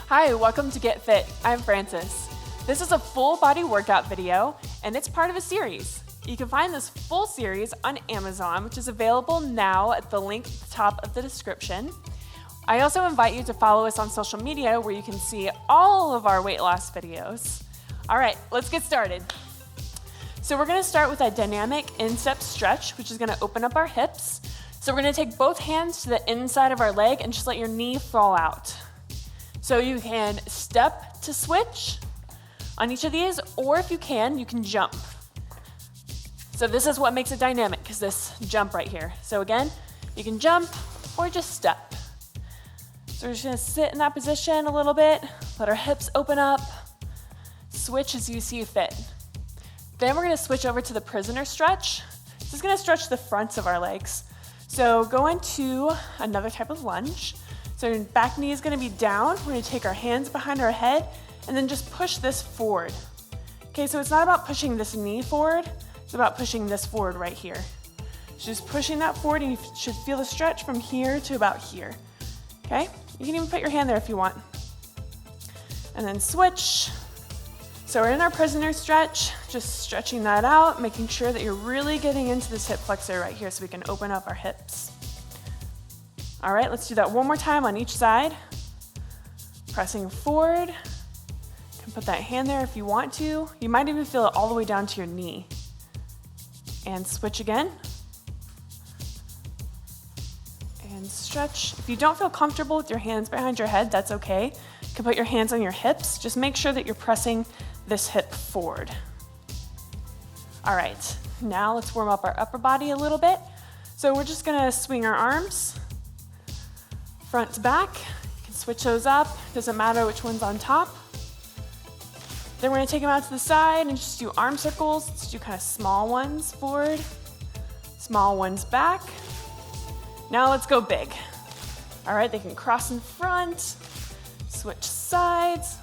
Hi, welcome to Get Fit. I'm Francis. This is a full body workout video, and it's part of a series. You can find this full series on Amazon, which is available now at the link at the top of the description. I also invite you to follow us on social media where you can see all of our weight loss videos. All right, let's get started. So we're gonna start with a dynamic instep stretch, which is gonna open up our hips. So we're gonna take both hands to the inside of our leg and just let your knee fall out. So you can step to switch on each of these, or if you can jump. So this is what makes it dynamic, is this jump right here. So again, you can jump or just step. So we're just gonna sit in that position a little bit, let our hips open up, switch as you see fit. Then we're gonna switch over to the prisoner stretch. This is gonna stretch the fronts of our legs. So go into another type of lunge. So your back knee is gonna be down. We're gonna take our hands behind our head and then just push this forward. Okay, so it's not about pushing this knee forward, it's about pushing this forward right here. So just pushing that forward, and you should feel the stretch from here to about here. Okay, you can even put your hand there if you want. And then switch. So we're in our prisoner stretch, just stretching that out, making sure that you're really getting into this hip flexor right here so we can open up our hips. All right, let's do that one more time on each side. Pressing forward. You can put that hand there if you want to. You might even feel it all the way down to your knee. And switch again. And stretch. If you don't feel comfortable with your hands behind your head, that's okay. You can put your hands on your hips. Just make sure that you're pressing this hip forward. All right, now let's warm up our upper body a little bit. So we're just gonna swing our arms front to back. You can switch those up, doesn't matter which one's on top. Then we're gonna take them out to the side and just do arm circles. Let's do kind of small ones forward, small ones back. Now let's go big. All right, they can cross in front, switch sides,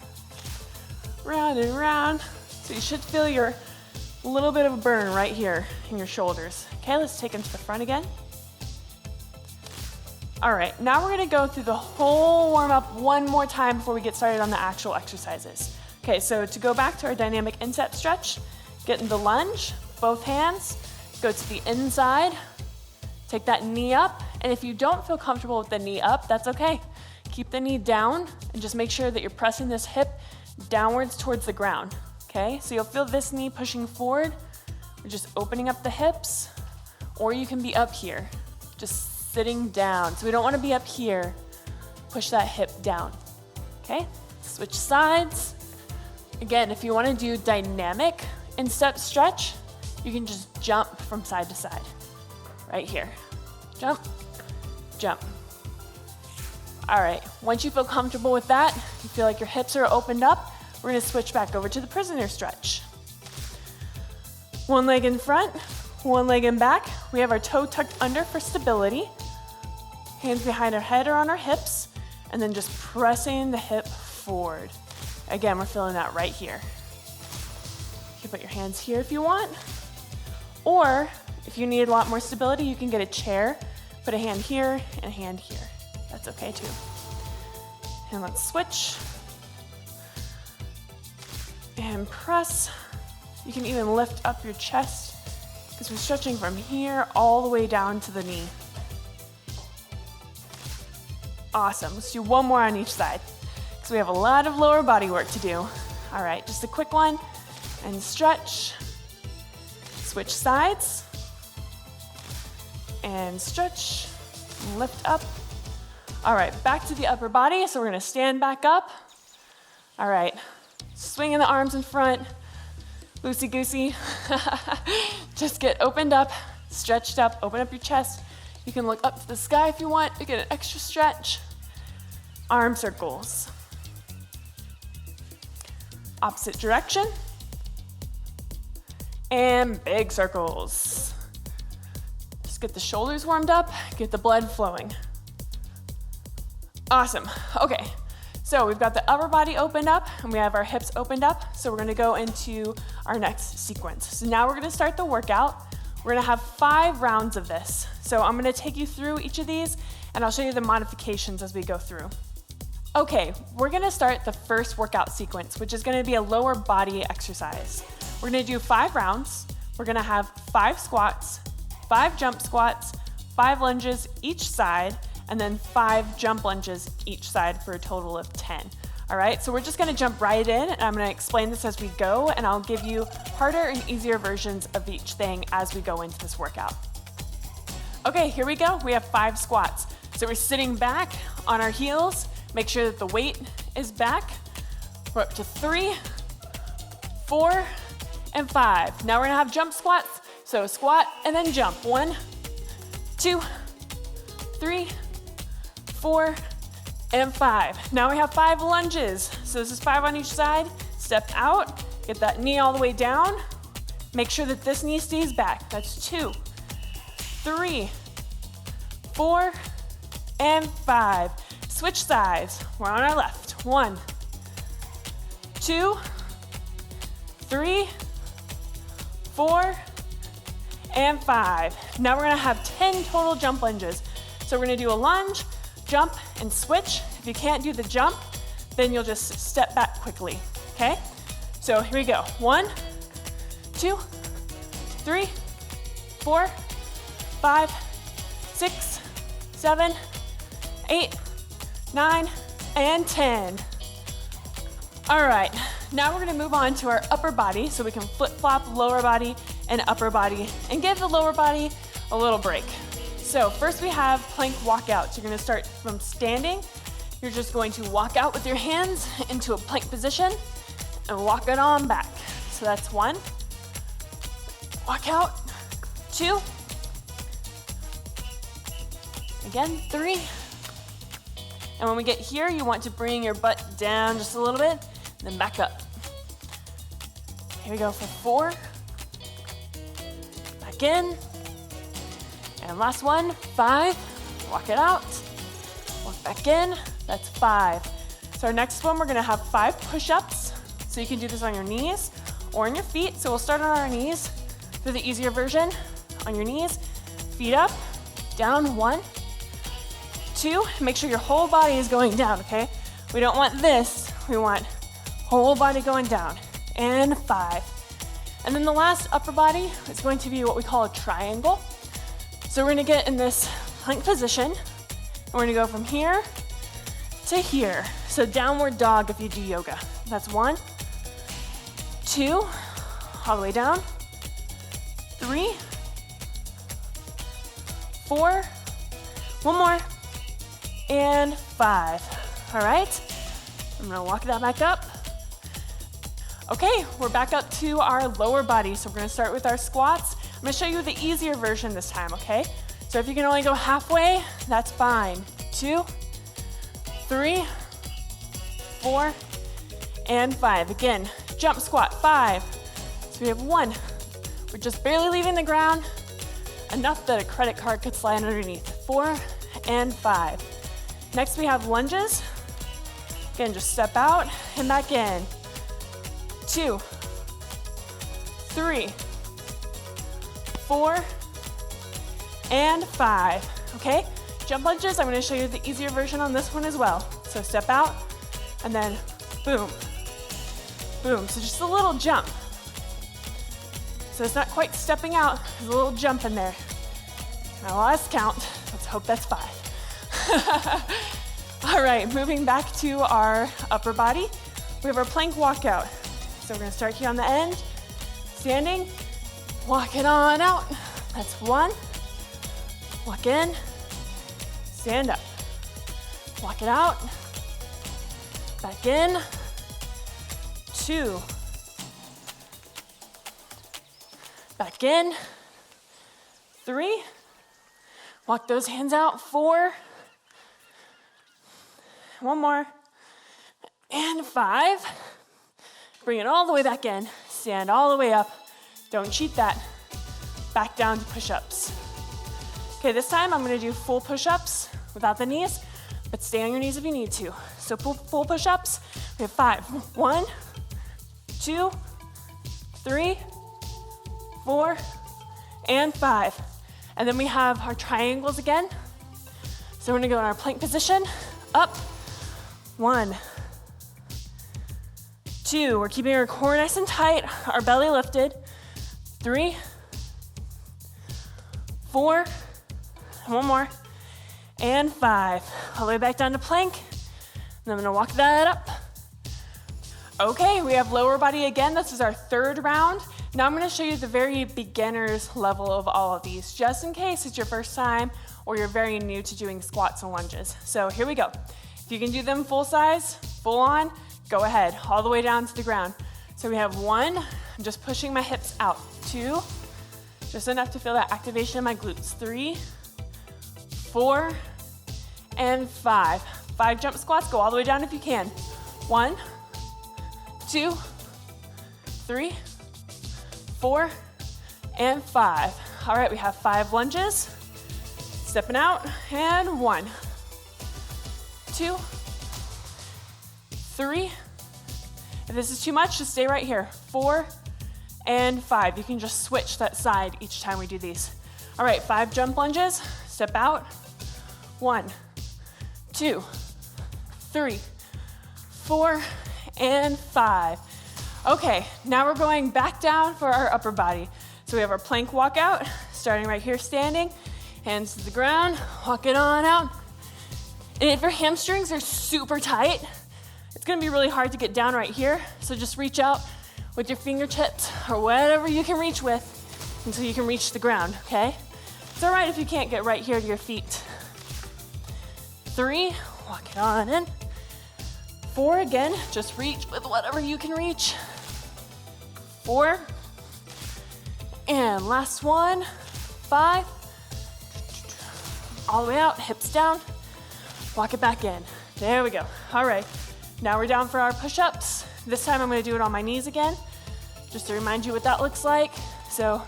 round and round. So you should feel your little bit of a burn right here in your shoulders. Okay, let's take them to the front again. All right, now we're gonna go through the whole warm up one more time before we get started on the actual exercises. Okay, so to go back to our dynamic instep stretch, get in the lunge, both hands, go to the inside, take that knee up, and if you don't feel comfortable with the knee up, that's okay. Keep the knee down and just make sure that you're pressing this hip downwards towards the ground, okay? So you'll feel this knee pushing forward. We're just opening up the hips, or you can be up here, just sitting down. So we don't want to be up here. Push that hip down, okay? Switch sides. Again, if you want to do dynamic instep stretch, you can just jump from side to side, right here. Jump, jump. All right, once you feel comfortable with that, you feel like your hips are opened up, we're gonna switch back over to the prisoner stretch. One leg in front, one leg in back. We have our toe tucked under for stability. Hands behind our head or on our hips, and then just pressing the hip forward. Again, we're feeling that right here. You can put your hands here if you want, or if you need a lot more stability, you can get a chair, put a hand here and a hand here. That's okay too. And let's switch. And press. You can even lift up your chest because we're stretching from here all the way down to the knee. Awesome, let's do one more on each side because we have a lot of lower body work to do. All right, just a quick one and stretch. Switch sides and stretch, and lift up. All right, back to the upper body. So we're gonna stand back up. All right, swinging the arms in front, loosey-goosey. Just get opened up, stretched up, open up your chest. You can look up to the sky if you want. You get an extra stretch. Arm circles. Opposite direction. And big circles. Just get the shoulders warmed up, get the blood flowing. Awesome, okay. So we've got the upper body opened up and we have our hips opened up. So we're gonna go into our next sequence. So now we're gonna start the workout. We're gonna have 5 rounds of this. So I'm gonna take you through each of these and I'll show you the modifications as we go through. Okay, we're gonna start the first workout sequence, which is gonna be a lower body exercise. We're gonna do 5 rounds. We're gonna have 5 squats, 5 jump squats, 5 lunges each side, and then 5 jump lunges each side for a total of 10. All right, so we're just gonna jump right in, and I'm gonna explain this as we go, and I'll give you harder and easier versions of each thing as we go into this workout. Okay, here we go. We have 5 squats. So we're sitting back on our heels. Make sure that the weight is back. We're up to 3, 4, and 5. Now we're gonna have jump squats. So squat and then jump. 1, 2, 3, 4, and 5. Now we have 5 lunges. So this is 5 on each side. Step out, get that knee all the way down. Make sure that this knee stays back. That's 2, 3, 4, and 5. Switch sides. We're on our left. 1, 2, 3, 4, and 5. Now we're gonna have 10 total jump lunges. So we're gonna do a lunge, jump, and switch. If you can't do the jump, then you'll just step back quickly, okay? So here we go. 1, 2, 3, 4, 5, 6, 7, 8, 9, and 10. All right, now we're gonna move on to our upper body so we can flip-flop lower body and upper body and give the lower body a little break. So first we have plank walkouts. You're gonna start from standing. You're just going to walk out with your hands into a plank position and walk it on back. So that's 1. Walk out, 2. Again, 3. And when we get here, you want to bring your butt down just a little bit, and then back up. Here we go for 4. Back in. And last one, 5. Walk it out. Walk back in. That's 5. So our next one, we're gonna have 5 push-ups. So you can do this on your knees or on your feet. So we'll start on our knees for the easier version. On your knees, feet up, down, 1, 2, make sure your whole body is going down, okay? We don't want this, we want whole body going down. And 5. And then the last upper body is going to be what we call a triangle. So we're gonna get in this plank position, and we're gonna go from here to here. So downward dog if you do yoga. That's 1, 2, all the way down, 3, 4, one more, and 5. All right, I'm gonna walk that back up. Okay, we're back up to our lower body. So we're gonna start with our squats. I'm gonna show you the easier version this time, okay? So if you can only go halfway, that's fine. 2, 3, 4, and 5. Again, jump squat, 5. So we have 1. We're just barely leaving the ground, enough that a credit card could slide underneath. 4 and 5. Next we have lunges. Again, just step out and back in. 2, 3, 4, and 5. Okay? Jump lunges, I'm gonna show you the easier version on this one as well. So step out, and then boom, boom. So just a little jump. So it's not quite stepping out, there's a little jump in there. Now last count, let's hope that's 5. All right, moving back to our upper body. We have our plank walkout. So we're gonna start here on the end, standing, walk it on out. That's 1, walk in, stand up, walk it out, back in, 2, back in, 3, walk those hands out, 4, one more, and 5. Bring it all the way back in, stand all the way up, don't cheat that, back down to push-ups. Okay, this time I'm gonna do full push-ups without the knees, but stay on your knees if you need to. So full push-ups, we have 5. 1, 2, 3, 4, and 5. And then we have our triangles again. So we're gonna go in our plank position, up, 1, 2, we're keeping our core nice and tight, our belly lifted. 3, 4, one more, and 5. All the way back down to plank. And I'm gonna walk that up. Okay, we have lower body again. This is our third round. Now I'm gonna show you the very beginner's level of all of these, just in case it's your first time or you're very new to doing squats and lunges. So here we go. If you can do them full size, full on, go ahead, all the way down to the ground. So we have 1, I'm just pushing my hips out. 2, just enough to feel that activation in my glutes. 3, 4, and 5. 5 jump squats, go all the way down if you can. 1, 2, 3, 4, and 5. All right, we have 5 lunges. Stepping out, and 1, 2, 3. If this is too much, just stay right here. 4, and 5. You can just switch that side each time we do these. All right, 5 jump lunges. Step out. 1, 2, 3, 4, and 5. Okay, now we're going back down for our upper body. So we have our plank walkout, starting right here standing, hands to the ground, walk it on out. And if your hamstrings are super tight, it's gonna be really hard to get down right here. So just reach out with your fingertips or whatever you can reach with until you can reach the ground, okay? It's all right if you can't get right here to your feet. 3, walk it on in. 4, again, just reach with whatever you can reach. 4, and last one, 5. All the way out, hips down, walk it back in. There we go. All right, now we're down for our push-ups. This time I'm gonna do it on my knees again, just to remind you what that looks like. So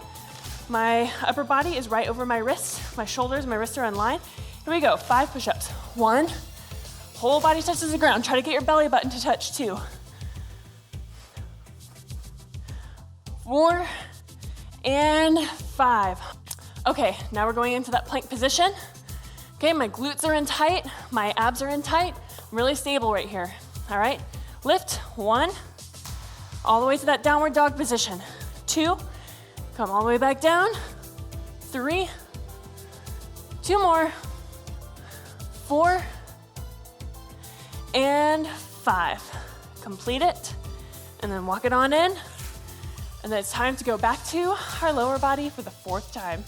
my upper body is right over my wrists, my shoulders, my wrists are in line. Here we go, 5 push-ups. 1, whole body touches the ground. Try to get your belly button to touch. 2, 4, and 5. Okay, now we're going into that plank position. Okay, my glutes are in tight, my abs are in tight. I'm really stable right here, all right? Lift, 1, all the way to that downward dog position. 2, come all the way back down. 3, 2 more. 4, and 5. Complete it, and then walk it on in. And then it's time to go back to our lower body for the 4th time.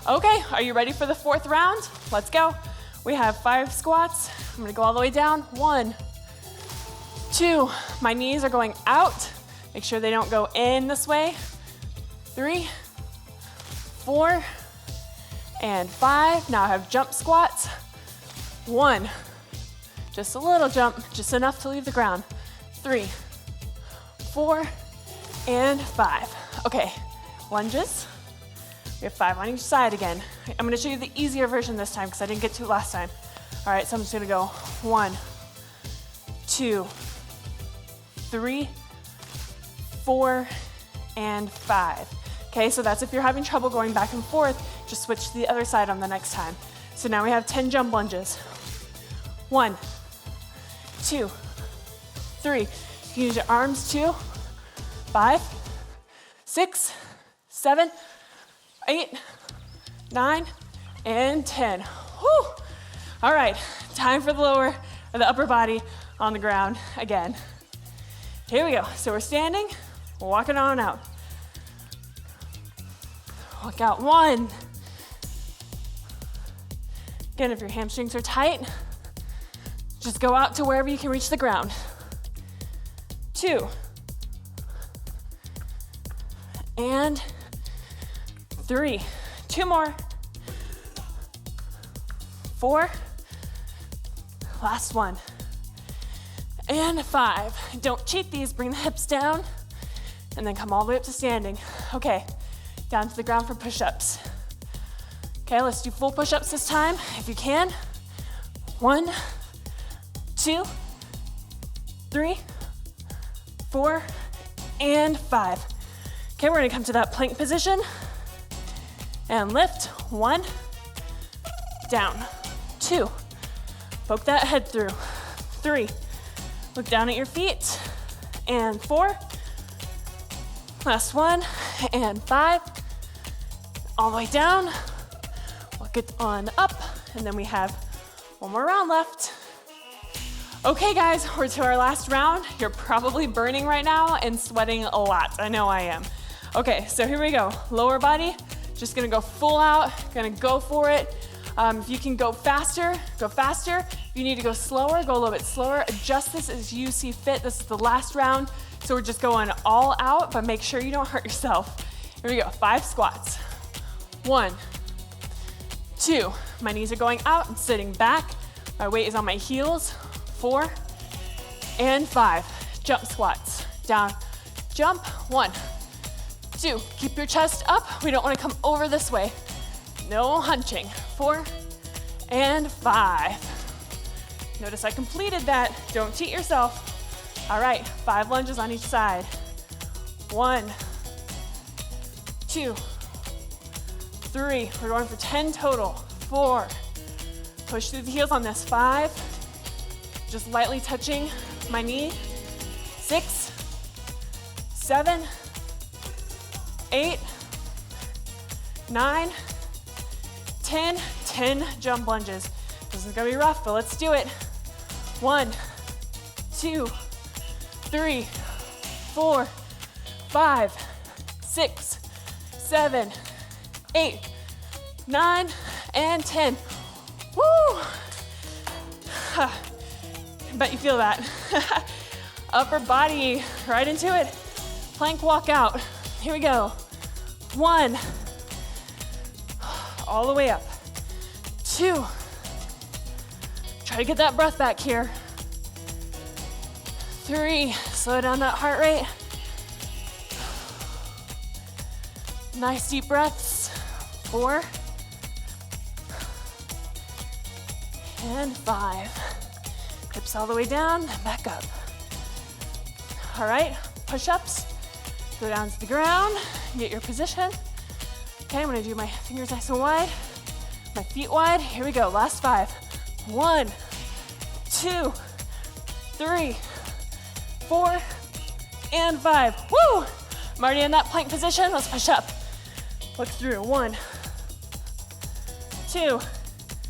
Okay, are you ready for the 4th round? Let's go. We have 5 squats. I'm gonna go all the way down. 1, 2, my knees are going out. Make sure they don't go in this way. 3, 4, and 5. Now I have jump squats. 1, just a little jump, just enough to leave the ground. 3, 4, and 5. Okay, lunges. We have 5 on each side again. I'm gonna show you the easier version this time because I didn't get to it last time. All right, so I'm just gonna go 1, 2, 3, 4, and 5. Okay, so that's if you're having trouble going back and forth, just switch to the other side on the next time. So now we have 10 jump lunges. 1, 2, 3. You can use your arms too. 5, 6, 7, 8, 9, and 10. Whew. All right, time for the upper body on the ground again. Here we go. So we're standing, we're walking on out. Walk out 1. Again, if your hamstrings are tight, just go out to wherever you can reach the ground. 2. And 3. 2 more. 4. Last one. And 5. Don't cheat these. Bring the hips down. And then come all the way up to standing. Okay, down to the ground for push-ups. Okay, let's do full push-ups this time, if you can. 1, 2, 3, 4, and 5. Okay, we're gonna come to that plank position and lift. 1, down, 2, poke that head through, 3. Look down at your feet. And 4. Last one. And 5. All the way down. Walk it on up. And then we have one more round left. Okay guys, we're to our last round. You're probably burning right now and sweating a lot. I know I am. Okay, so here we go. Lower body, just gonna go full out, gonna go for it. If you can go faster, go faster. If you need to go slower, go a little bit slower. Adjust this as you see fit. This is the last round, so we're just going all out, but make sure you don't hurt yourself. Here we go, 5 squats. 1, 2, my knees are going out, I'm sitting back. My weight is on my heels. 4 and 5. Jump squats. Down, jump. 1, 2. Keep your chest up. We don't want to come over this way. No hunching. 4 and 5. Notice I completed that. Don't cheat yourself. All right, 5 lunges on each side. 1, 2, 3. We're going for 10 total. 4. Push through the heels on this. 5. Just lightly touching my knee. 6, 7, 8, 9, 10. 10 jump lunges. This is gonna be rough, but let's do it. 1, 2, 3, 4, 5, 6, 7, 8, 9, and 10. Woo! I bet you feel that. Upper body, right into it. Plank walkout. Here we go. 1, all the way up. 2, try to get that breath back here. 3, slow down that heart rate. Nice deep breaths. 4, and 5. Hips all the way down, and back up. All right, push-ups. Go down to the ground, get your position. Okay, I'm gonna do my fingers nice and wide, my feet wide. Here we go, last 5. 1, 2, 3, 4, and 5. Woo! I'm already in that plank position, let's push up. Look through, 1, 2,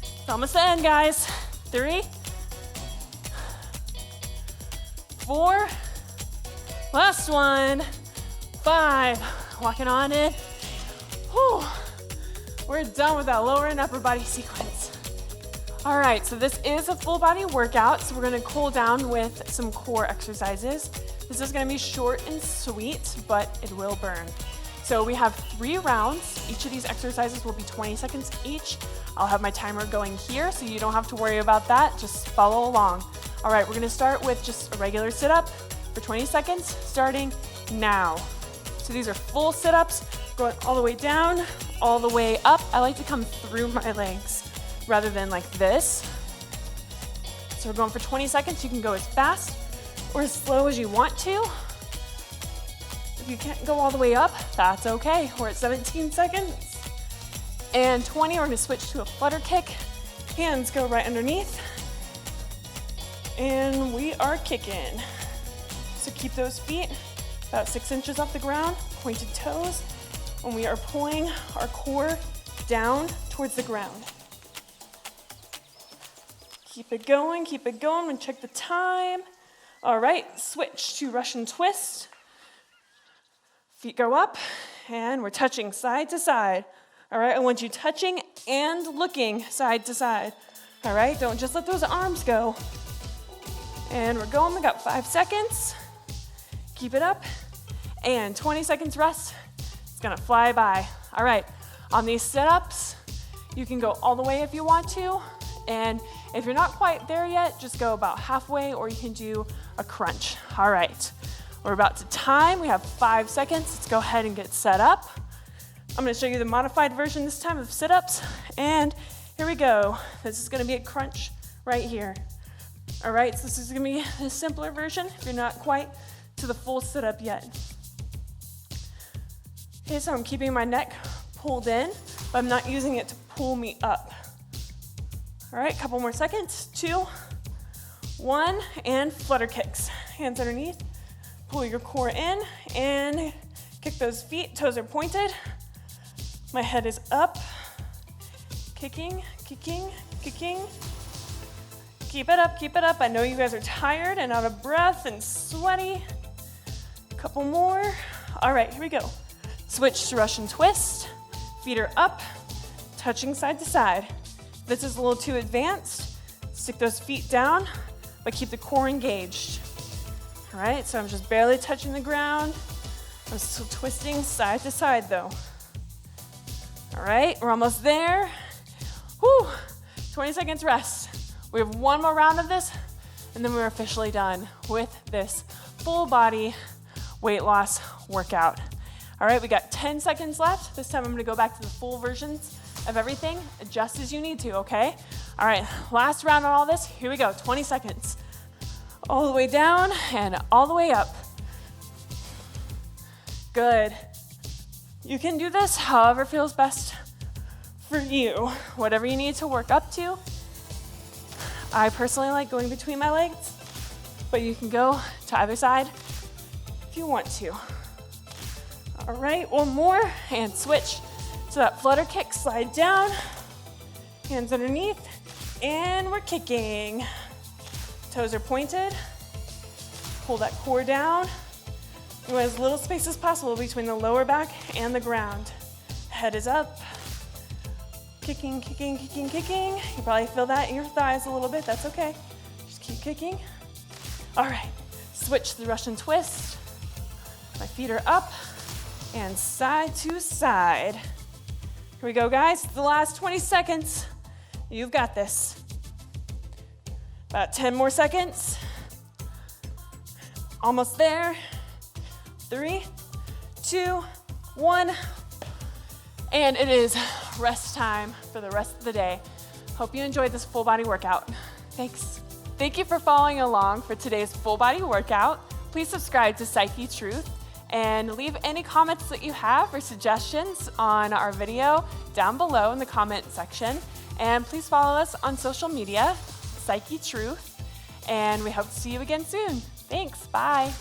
it's almost the end, guys. 3, 4, last one, 5, walking on in. Whew. We're done with that lower and upper body sequence. All right, so this is a full body workout, so we're gonna cool down with some core exercises. This is gonna be short and sweet, but it will burn. So we have 3 rounds. Each of these exercises will be 20 seconds each. I'll have my timer going here, so you don't have to worry about that. Just follow along. All right, we're gonna start with just a regular sit-up for 20 seconds, starting now. So these are full sit-ups, going all the way down, all the way up. I like to come through my legs rather than like this. So we're going for 20 seconds. You can go as fast or as slow as you want to. If you can't go all the way up, that's okay. We're at 17 seconds. And 20, we're gonna switch to a flutter kick. Hands go right underneath. And we are kicking. So keep those feet about 6 inches off the ground, pointed toes, and we are pulling our core down towards the ground. Keep it going, keep it going, and check the time. All right, switch to Russian twist. Feet go up, and we're touching side to side. All right, I want you touching and looking side to side. All right, don't just let those arms go. And we're going, we got 5 seconds. Keep it up. And 20 seconds rest. It's gonna fly by. All right, on these sit-ups, you can go all the way if you want to. And if you're not quite there yet, just go about halfway, or you can do a crunch. All right, we're about to time. We have 5 seconds. Let's go ahead and get set up. I'm gonna show you the modified version this time of sit-ups. And here we go. This is gonna be a crunch right here. All right, so this is gonna be the simpler version if you're not quite to the full sit-up yet. Okay, so I'm keeping my neck pulled in, but I'm not using it to pull me up. All right, couple more seconds. 2, 1, and flutter kicks. Hands underneath, pull your core in, and kick those feet, toes are pointed. My head is up, kicking, kicking, kicking. Keep it up, keep it up. I know you guys are tired and out of breath and sweaty. A couple more. All right, here we go. Switch to Russian twist. Feet are up, touching side to side. If this is a little too advanced, stick those feet down, but keep the core engaged. All right, so I'm just barely touching the ground. I'm still twisting side to side though. All right, we're almost there. Whew, 20 seconds rest. We have one more round of this, and then we're officially done with this full body weight loss workout. All right, we got 10 seconds left. This time I'm gonna go back to the full versions of everything, adjust as you need to, okay? All right, last round on all this. Here we go, 20 seconds. All the way down and all the way up. Good. You can do this however feels best for you, whatever you need to work up to. I personally like going between my legs, but you can go to either side if you want to. All right, one more, and switch to that flutter kick. Slide down, hands underneath, and we're kicking. Toes are pointed. Pull that core down. You want as little space as possible between the lower back and the ground. Head is up. Kicking, kicking, kicking, kicking. You probably feel that in your thighs a little bit. That's okay. Just keep kicking. All right, switch to the Russian twist. My feet are up and side to side. Here we go, guys. The last 20 seconds. You've got this. About 10 more seconds. Almost there. 3, 2, 1. And it is rest time for the rest of the day. Hope you enjoyed this full body workout. Thanks. Thank you for following along for today's full body workout. Please subscribe to Psychetruth and leave any comments that you have or suggestions on our video down below in the comment section. And please follow us on social media, Psychetruth, and we hope to see you again soon. Thanks, bye.